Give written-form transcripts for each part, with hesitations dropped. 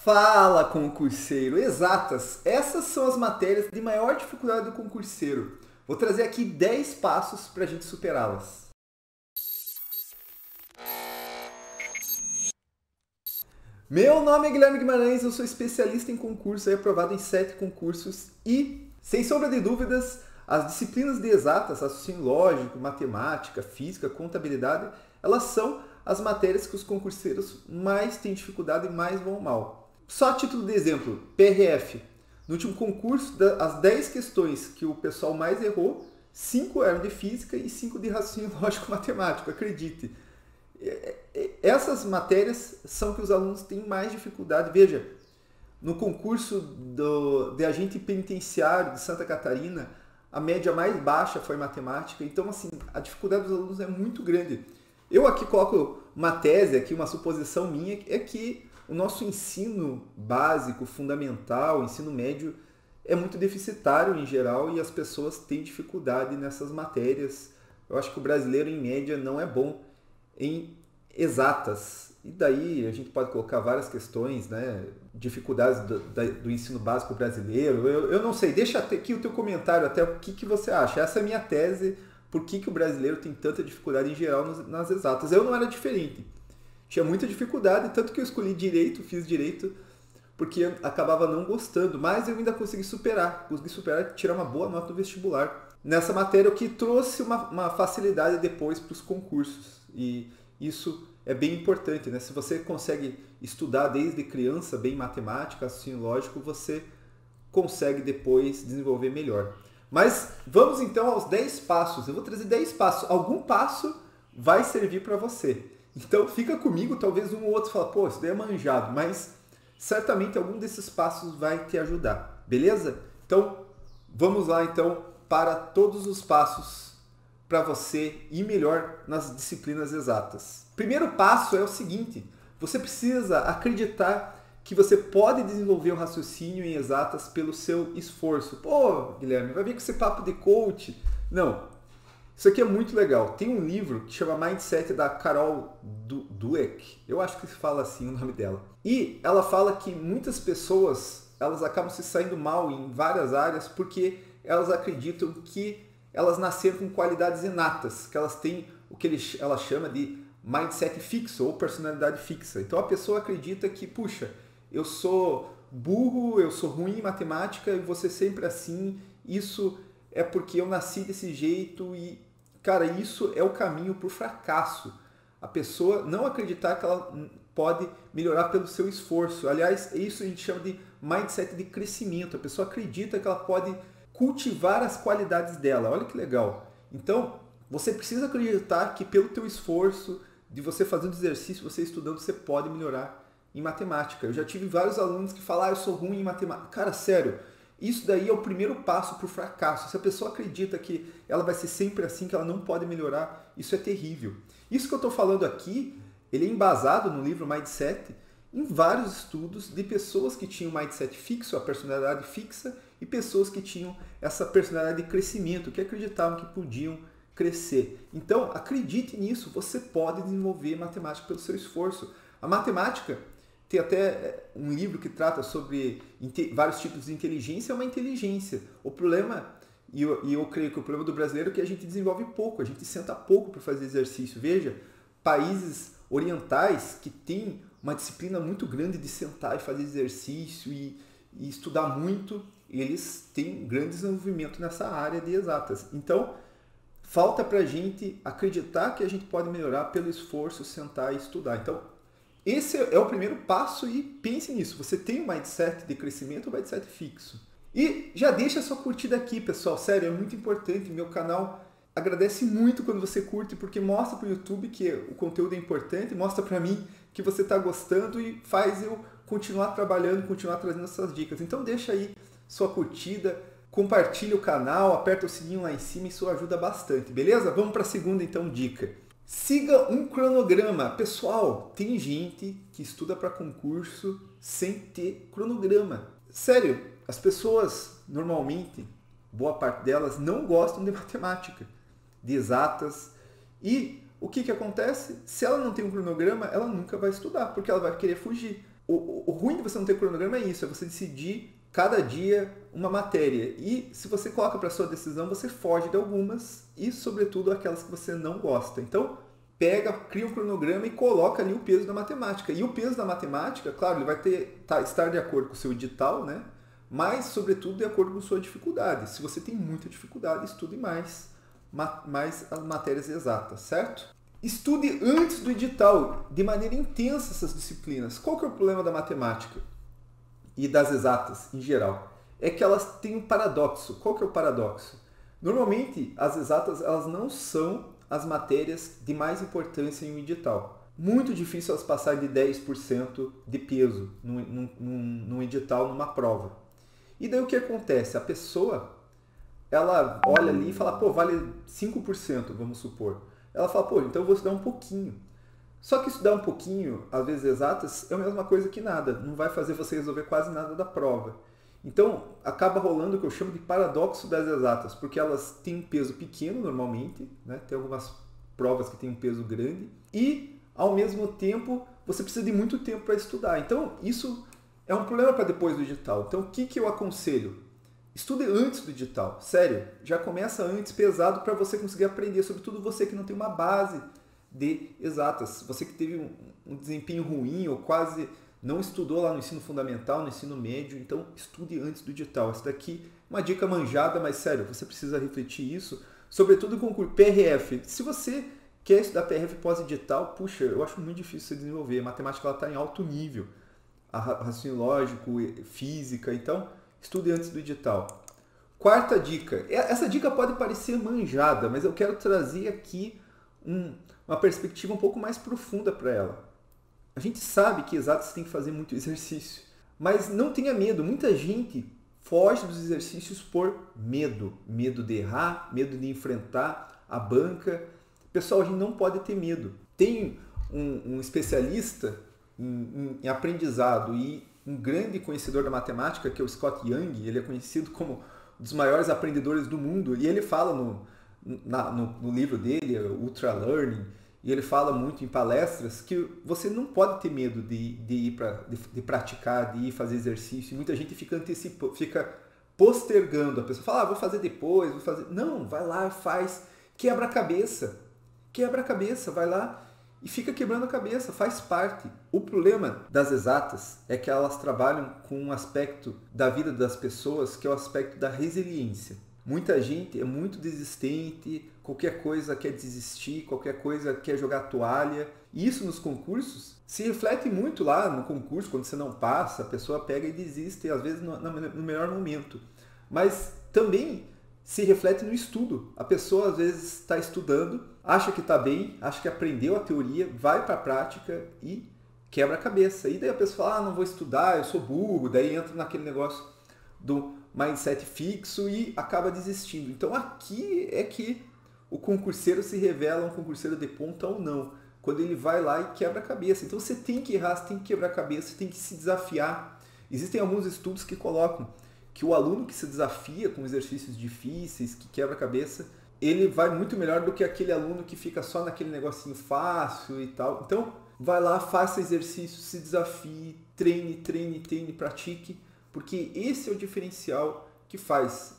Fala, concurseiro! Exatas! Essas são as matérias de maior dificuldade do concurseiro. Vou trazer aqui 10 passos para a gente superá-las. Meu nome é Guilherme Guimarães, eu sou especialista em concurso, aprovado em 7 concursos e, sem sombra de dúvidas, as disciplinas de exatas, raciocínio lógico, matemática, física, contabilidade, elas são as matérias que os concurseiros mais têm dificuldade e mais vão mal. Só a título de exemplo, PRF. No último concurso, as 10 questões que o pessoal mais errou, 5 eram de física e 5 de raciocínio lógico matemático, acredite. Essas matérias são que os alunos têm mais dificuldade. Veja, no concurso de agente penitenciário de Santa Catarina, a média mais baixa foi matemática, então assim, a dificuldade dos alunos é muito grande. Eu aqui coloco uma tese, aqui uma suposição minha, é que o nosso ensino básico, fundamental, ensino médio, é muito deficitário em geral e as pessoas têm dificuldade nessas matérias. Eu acho que o brasileiro, em média, não é bom em exatas. E daí a gente pode colocar várias questões, né? Dificuldades do ensino básico brasileiro. Eu não sei, deixa aqui o teu comentário até o que você acha. Essa é a minha tese, por que o brasileiro tem tanta dificuldade em geral nas exatas. Eu não era diferente. Tinha muita dificuldade, tanto que eu escolhi direito, fiz direito, porque eu acabava não gostando, mas eu ainda consegui superar e tirar uma boa nota no vestibular. Nessa matéria, o que trouxe uma facilidade depois para os concursos. E isso é bem importante, né? Se você consegue estudar desde criança bem matemática, raciocínio lógico, você consegue depois desenvolver melhor. Mas vamos então aos 10 passos. Eu vou trazer 10 passos. Algum passo vai servir para você. Então fica comigo, talvez um ou outro fala, pô, isso daí é manjado, mas certamente algum desses passos vai te ajudar, beleza? Então vamos lá então para todos os passos para você ir melhor nas disciplinas exatas. Primeiro passo é o seguinte, você precisa acreditar que você pode desenvolver o raciocínio em exatas pelo seu esforço. Pô, Guilherme, vai vir com esse papo de coach. Não. Isso aqui é muito legal. Tem um livro que chama Mindset da Carol Dweck. Eu acho que se fala assim o nome dela. E ela fala que muitas pessoas elas acabam se saindo mal em várias áreas porque elas acreditam que elas nasceram com qualidades inatas, que elas têm o que ela chama de mindset fixo ou personalidade fixa. Então a pessoa acredita que, puxa, eu sou burro, eu sou ruim em matemática e vou ser sempre assim, isso é porque eu nasci desse jeito e, cara, isso é o caminho para o fracasso. A pessoa não acreditar que ela pode melhorar pelo seu esforço. Aliás, isso a gente chama de mindset de crescimento. A pessoa acredita que ela pode cultivar as qualidades dela. Olha que legal. Então, você precisa acreditar que pelo teu esforço, de você fazendo exercício, você estudando, você pode melhorar em matemática. Eu já tive vários alunos que falam, eu sou ruim em matemática. Cara, sério. Isso daí é o primeiro passo para o fracasso. Se a pessoa acredita que ela vai ser sempre assim, que ela não pode melhorar, isso é terrível. Isso que eu estou falando aqui, ele é embasado no livro Mindset, em vários estudos de pessoas que tinham mindset fixo, a personalidade fixa, e pessoas que tinham essa personalidade de crescimento, que acreditavam que podiam crescer. Então, acredite nisso, você pode desenvolver matemática pelo seu esforço. A matemática... Tem até um livro que trata sobre vários tipos de inteligência, é uma inteligência. O problema, e eu creio que o problema do brasileiro é que a gente desenvolve pouco, a gente senta pouco para fazer exercício. Veja, países orientais que têm uma disciplina muito grande de sentar e fazer exercício e estudar muito, eles têm grande desenvolvimento nessa área de exatas. Então, falta para a gente acreditar que a gente pode melhorar pelo esforço, sentar e estudar. Então, esse é o primeiro passo e pense nisso. Você tem um mindset de crescimento ou um mindset fixo? E já deixa a sua curtida aqui, pessoal. Sério, é muito importante. Meu canal agradece muito quando você curte, porque mostra para o YouTube que o conteúdo é importante, mostra para mim que você está gostando e faz eu continuar trabalhando, continuar trazendo essas dicas. Então deixa aí sua curtida, compartilha o canal, aperta o sininho lá em cima, isso ajuda bastante, beleza? Vamos para a segunda então dica. Siga um cronograma. Pessoal, tem gente que estuda para concurso sem ter cronograma. Sério, as pessoas normalmente, boa parte delas, não gostam de matemática, de exatas. E o que acontece? Se ela não tem um cronograma, ela nunca vai estudar, porque ela vai querer fugir. O ruim de você não ter cronograma é isso, é você decidir cada dia uma matéria. E se você coloca para sua decisão, você foge de algumas e, sobretudo, aquelas que você não gosta. Então, cria um cronograma e coloca ali o peso da matemática. E o peso da matemática, claro, ele vai estar de acordo com o seu edital, né? Mas, sobretudo, de acordo com a sua dificuldade. Se você tem muita dificuldade, estude mais as matérias exatas, certo? Estude antes do edital, de maneira intensa, essas disciplinas. Qual que é o problema da matemática e das exatas em geral? É que elas têm um paradoxo. Qual que é o paradoxo? Normalmente, as exatas elas não são as matérias de mais importância em um edital. Muito difícil elas passarem de 10% de peso num edital, numa prova. E daí o que acontece? A pessoa, ela olha ali e fala, pô, vale 5%, vamos supor. Ela fala, pô, então eu vou estudar um pouquinho. Só que estudar um pouquinho, às vezes exatas, é a mesma coisa que nada. Não vai fazer você resolver quase nada da prova. Então, acaba rolando o que eu chamo de paradoxo das exatas, porque elas têm um peso pequeno normalmente, né? Tem algumas provas que têm um peso grande, e, ao mesmo tempo, você precisa de muito tempo para estudar. Então, isso é um problema para depois do edital. Então, o que eu aconselho? Estude antes do edital, sério, já começa antes, pesado, para você conseguir aprender, sobretudo você que não tem uma base de exatas, você que teve um desempenho ruim ou quase não estudou lá no ensino fundamental, no ensino médio, então estude antes do edital. Essa daqui é uma dica manjada, mas sério, você precisa refletir isso, sobretudo em concurso PRF. Se você quer estudar PRF pós-edital, puxa, eu acho muito difícil você desenvolver, a matemática está em alto nível, raciocínio lógico, física, então estude antes do edital. Quarta dica. Essa dica pode parecer manjada, mas eu quero trazer aqui uma perspectiva um pouco mais profunda para ela. A gente sabe que exatas tem que fazer muito exercício, mas não tenha medo. Muita gente foge dos exercícios por medo. Medo de errar, medo de enfrentar a banca. Pessoal, a gente não pode ter medo. Tem um especialista em aprendizado e um grande conhecedor da matemática, que é o Scott Young. Ele é conhecido como um dos maiores aprendedores do mundo, e ele fala no livro dele, Ultra Learning, e ele fala muito em palestras que você não pode ter medo de praticar, de ir fazer exercício. E muita gente fica postergando. A pessoa fala, vou fazer depois, vou fazer... Não, vai lá, faz, quebra a cabeça. Quebra a cabeça, vai lá e fica quebrando a cabeça, faz parte. O problema das exatas é que elas trabalham com um aspecto da vida das pessoas que é o aspecto da resiliência. Muita gente é muito desistente, qualquer coisa quer desistir, qualquer coisa quer jogar toalha. E isso nos concursos se reflete muito lá no concurso, quando você não passa, a pessoa pega e desiste, às vezes no melhor momento. Mas também se reflete no estudo. A pessoa às vezes está estudando, acha que está bem, acha que aprendeu a teoria, vai para a prática e quebra a cabeça. E daí a pessoa fala, não vou estudar, eu sou burro, daí entra naquele negócio do mindset fixo e acaba desistindo. Então aqui é que o concurseiro se revela um concurseiro de ponta ou não, quando ele vai lá e quebra a cabeça. Então você tem que errar, você tem que quebrar a cabeça, você tem que se desafiar. Existem alguns estudos que colocam que o aluno que se desafia com exercícios difíceis, que quebra a cabeça, ele vai muito melhor do que aquele aluno que fica só naquele negocinho fácil e tal. Então vai lá, faça exercício, se desafie, treine, pratique, porque esse é o diferencial que faz.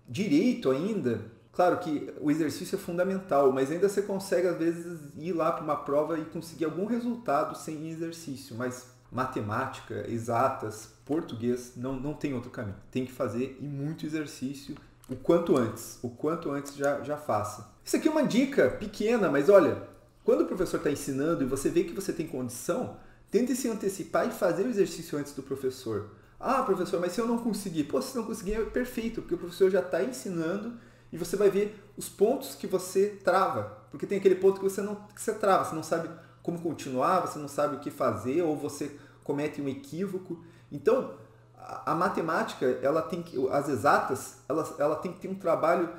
Direito ainda, claro que o exercício é fundamental, mas ainda você consegue às vezes ir lá para uma prova e conseguir algum resultado sem exercício, mas matemática, exatas, português, não tem outro caminho. Tem que fazer e muito exercício o quanto antes já faça. Isso aqui é uma dica pequena, mas olha, quando o professor está ensinando e você vê que você tem condição, tente se antecipar e fazer o exercício antes do professor. Ah, professor, mas se eu não conseguir? Pô, se não conseguir é perfeito, porque o professor já está ensinando e você vai ver os pontos que você trava. Porque tem aquele ponto que você trava, você não sabe como continuar, você não sabe o que fazer, ou você comete um equívoco. Então, a matemática, as exatas, ela tem que ter um trabalho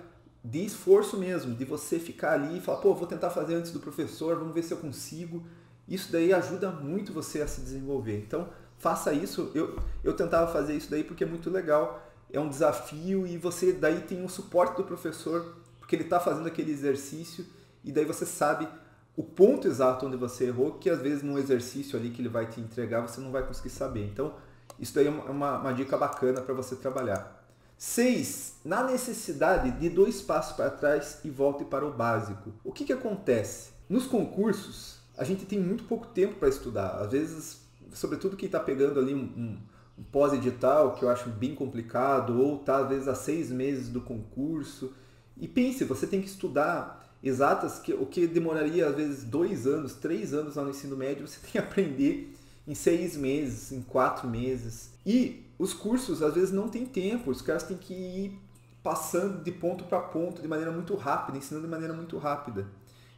de esforço mesmo, de você ficar ali e falar, pô, vou tentar fazer antes do professor, vamos ver se eu consigo. Isso daí ajuda muito você a se desenvolver. Então, faça isso. Eu tentava fazer isso daí porque é muito legal. É um desafio e você daí tem o suporte do professor, porque ele está fazendo aquele exercício e daí você sabe o ponto exato onde você errou, que às vezes no exercício ali que ele vai te entregar, você não vai conseguir saber. Então, isso daí é uma dica bacana para você trabalhar. 6. Na necessidade de 2 passos para trás e volte para o básico. O que acontece? Nos concursos, a gente tem muito pouco tempo para estudar. Às vezes, sobretudo quem está pegando ali um pós-edital, que eu acho bem complicado, ou está às vezes há 6 meses do concurso. E pense, você tem que estudar exatas, o que demoraria às vezes 2 anos, 3 anos lá no ensino médio, você tem que aprender em 6 meses, em 4 meses. E os cursos às vezes não tem tempo, os caras têm que ir passando de ponto para ponto de maneira muito rápida, ensinando de maneira muito rápida.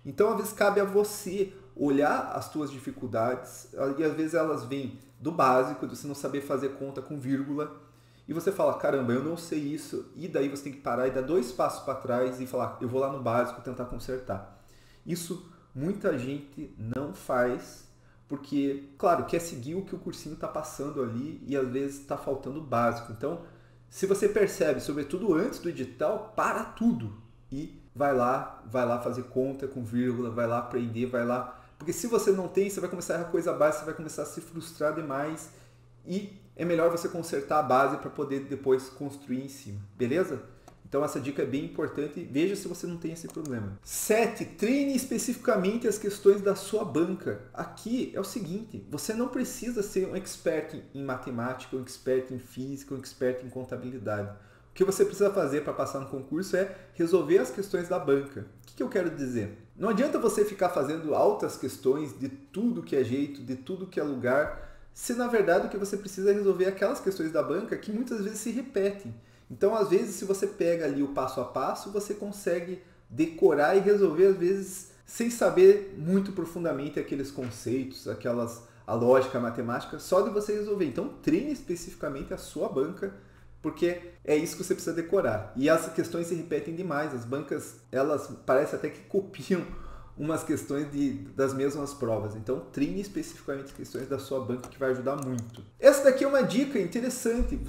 Então às vezes cabe a você olhar as suas dificuldades, e às vezes elas vêm do básico, de você não saber fazer conta com vírgula, e você fala, caramba, eu não sei isso, e daí você tem que parar e dar 2 passos para trás e falar, eu vou lá no básico tentar consertar. Isso muita gente não faz, porque, claro, quer seguir o que o cursinho está passando ali e às vezes está faltando o básico. Então, se você percebe, sobretudo antes do edital, para tudo e vai lá fazer conta com vírgula, vai lá aprender, vai lá. Porque se você não tem, você vai começar a errar coisa básica, você vai começar a se frustrar demais e é melhor você consertar a base para poder depois construir em cima, beleza? Então essa dica é bem importante, veja se você não tem esse problema. 7. Treine especificamente as questões da sua banca. Aqui é o seguinte, você não precisa ser um expert em matemática, um expert em física, um expert em contabilidade. O que você precisa fazer para passar no concurso é resolver as questões da banca. O que eu quero dizer? Não adianta você ficar fazendo altas questões de tudo que é jeito, de tudo que é lugar, se na verdade o que você precisa é resolver aquelas questões da banca que muitas vezes se repetem. Então, às vezes, se você pega ali o passo a passo, você consegue decorar e resolver, às vezes, sem saber muito profundamente aqueles conceitos, a lógica, a matemática, só de você resolver. Então, treine especificamente a sua banca, porque é isso que você precisa decorar. E as questões se repetem demais. As bancas, elas parecem até que copiam umas questões das mesmas provas. Então, treine especificamente as questões da sua banca, que vai ajudar muito. Essa daqui é uma dica interessante.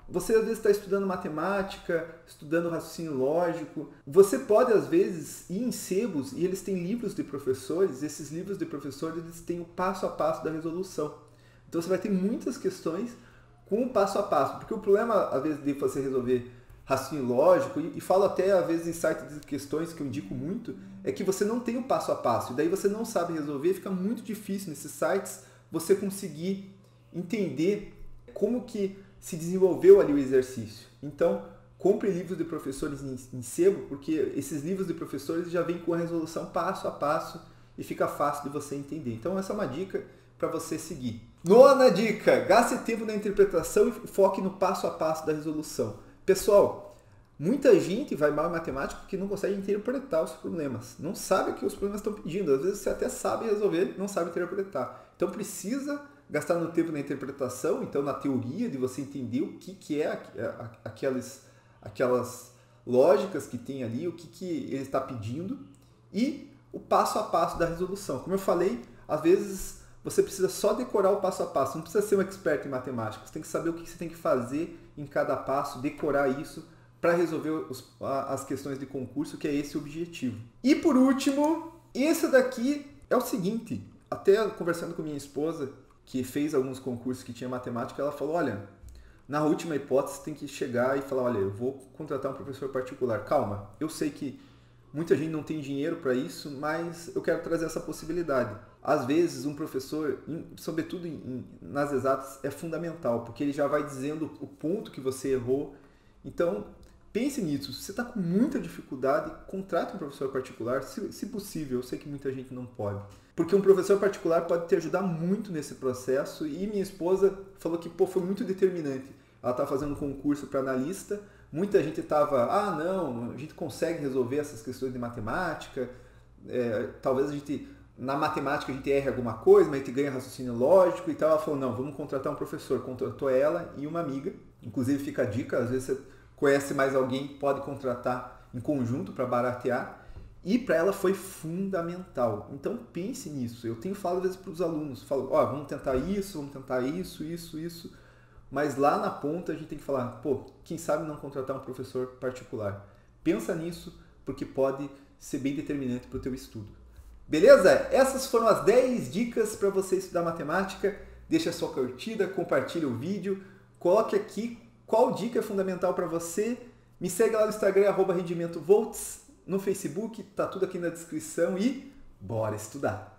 Você às vezes está estudando matemática, estudando raciocínio lógico. Você pode às vezes ir em sebos e eles têm livros de professores. Esses livros de professores eles têm o passo a passo da resolução. Então você vai ter muitas questões com o passo a passo. Porque o problema às vezes de você resolver raciocínio lógico, e falo até às vezes em sites de questões que eu indico muito, é que você não tem o passo a passo. E daí você não sabe resolver, fica muito difícil nesses sites você conseguir entender como que se desenvolveu ali o exercício. Então, compre livros de professores em sebo, porque esses livros de professores já vêm com a resolução passo a passo e fica fácil de você entender. Então, essa é uma dica para você seguir. 9ª dica, gaste tempo na interpretação e foque no passo a passo da resolução. Pessoal, muita gente vai mal em matemática porque não consegue interpretar os problemas. Não sabe o que os problemas estão pedindo. Às vezes você até sabe resolver, não sabe interpretar. Então, precisa gastar no tempo na interpretação, então na teoria de você entender o que é aquelas lógicas que tem ali, o que ele está pedindo e o passo a passo da resolução. Como eu falei, às vezes você precisa só decorar o passo a passo, não precisa ser um expert em matemática, você tem que saber o que você tem que fazer em cada passo, decorar isso para resolver as questões de concurso, que é esse o objetivo. E por último, esse daqui é o seguinte, até conversando com minha esposa, que fez alguns concursos que tinha matemática, ela falou, olha, na última hipótese tem que chegar e falar, olha, eu vou contratar um professor particular. Calma, eu sei que muita gente não tem dinheiro para isso, mas eu quero trazer essa possibilidade. Às vezes um professor, sobretudo nas exatas, é fundamental, porque ele já vai dizendo o ponto que você errou. Então, pense nisso. Se você está com muita dificuldade, contrate um professor particular, se possível. Eu sei que muita gente não pode. Porque um professor particular pode te ajudar muito nesse processo e minha esposa falou que foi muito determinante. Ela estava fazendo um concurso para analista, muita gente estava, não, a gente consegue resolver essas questões de matemática, talvez na matemática a gente erre alguma coisa, mas a gente ganha raciocínio lógico e tal. Ela falou, não, vamos contratar um professor. Contratou ela e uma amiga, inclusive fica a dica, às vezes você conhece mais alguém, pode contratar em conjunto para baratear. E para ela foi fundamental. Então pense nisso. Eu tenho falado às vezes para os alunos, falo, vamos tentar isso, isso. Mas lá na ponta a gente tem que falar, quem sabe não contratar um professor particular. Pensa nisso, porque pode ser bem determinante para o teu estudo. Beleza? Essas foram as 10 dicas para você estudar matemática. Deixa a sua curtida, compartilha o vídeo, coloque aqui qual dica é fundamental para você. Me segue lá no Instagram, @rendimentovolts, no Facebook, tá tudo aqui na descrição e bora estudar!